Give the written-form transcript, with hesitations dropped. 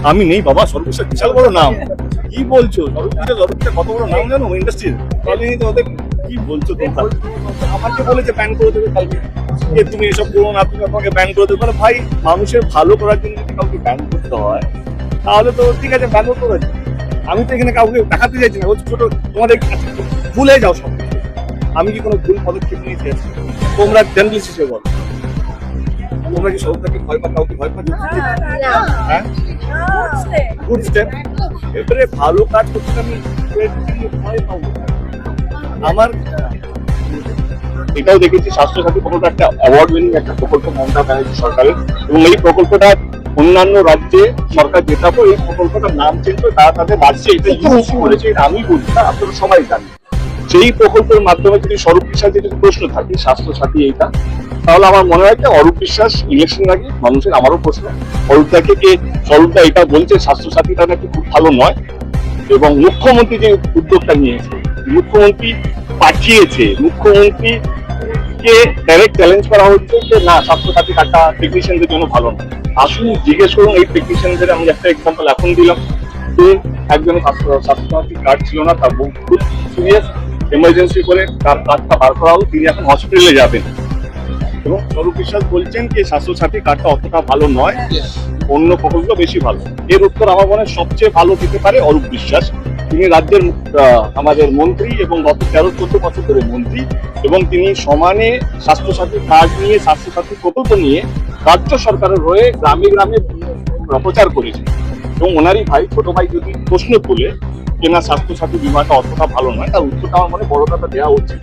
আমি নেই বাবা, সর্বশেষ বিশাল বড় নাম। কি বলছো? সর্বশেষ কত বড় নাম জানো ইন্ডাস্ট্রির? তাহলে তো ওদের কি বলছো তোমরা? আমাকে বলেছে ব্যান করে দেবে কালকে, যে তুমি এসব করো না, তুমি আপনাকে ব্যান করে দেবে। মানে ভাই, মানুষের ভালো করার জন্য যদি কাউকে ব্যান করতে হয় তাহলে তো ঠিক আছে, ব্যান করতে পারছি। আমি তো এখানে কাউকে দেখাতে চাইছি না, বলছি ছোট তোমাদের ভুলে যাও সব। আমি কি কোনো ভুল পদক্ষেপ নিয়েছি আজকে? তোমরা জার্নালিস্ট হিসেবে বলো, তোমরা কি সরকারকে ভয় পা, কাউকে ভয় পাচ্ছ? হ্যাঁ, গুড স্টেপ। এবারে ভালো কাজ করতে আমি ভয় পাবো না। আমার এটাও দেখেছি, স্বাস্থ্যসাথী প্রকল্প একটা অ্যাওয়ার্ড উইনিং একটা প্রকল্প মমতা ব্যানার্জি সরকারের, এবং এই প্রকল্পটা অন্যান্য রাজ্যে সরকার যেটা এই প্রকল্পটার নাম চেঞ্জ করে তারা তাদের রাজ্যে এটা ইউজ করেছে। এটা আমি বলছি না, আপনারা সবাই জানেন। সেই প্রকল্পের মাধ্যমে যদি স্বরূপ বিশ্বাস যদি প্রশ্ন থাকে স্বাস্থ্যসাথী এইটা, তাহলে আমার মনে হয় যে অরূপ বিশ্বাস ইলেকশন আগে মানুষের, আমারও প্রশ্ন, অরূপদাকে কে স্বরূপদা এটা বলছে স্বাস্থ্যসাথীটা নাকি খুব ভালো নয়, এবং মুখ্যমন্ত্রী যে উদ্যোগটা নিয়েছে, মুখ্যমন্ত্রী পাঠিয়েছে, মুখ্যমন্ত্রী কে ডাইরেক্ট চ্যালেঞ্জ করা হচ্ছে যে না, স্বাস্থ্যসাথী কার্ডটা টেকনিশিয়ানদের জন্য ভালো না। আসুন জিজ্ঞেস করুন এই টেকনিশিয়ানদের। আমি একটা এক্সাম্পল এখন দিলাম, যে একজনের স্বাস্থ্যসাথী কার্ড ছিল না, তার খুব সিরিয়াস, এমার্জেন্সি করে তার কার্ডটা বার করা হলো, তিনি এখন হসপিটালে যাবেন। এবং স্বরূপ বিশ্বাস বলছেন যে স্বাস্থ্যসাথী কার্ডটা অতটা ভালো নয়, অন্য প্রকল্প বেশি ভালো। এর উত্তর আমার মনে হয় সবচেয়ে ভালো দিতে পারে অরূপ বিশ্বাস। তিনি রাজ্যের আমাদের মন্ত্রী এবং গত 13-14 বছর ধরে মন্ত্রী, এবং তিনি সমানে স্বাস্থ্যসাথী কার্ড নিয়ে, স্বাস্থ্যসাথী প্রকল্প নিয়ে রাজ্য সরকারের হয়ে গ্রামে গ্রামে প্রচার করেছে। এবং ওনারই ভাই, ছোট ভাই যদি প্রশ্ন তোলে যে না স্বাস্থ্যসাথী বীমাটা অতটা ভালো নয়, তার উত্তরটা আমার মনে বড় কথা দেওয়া উচিত।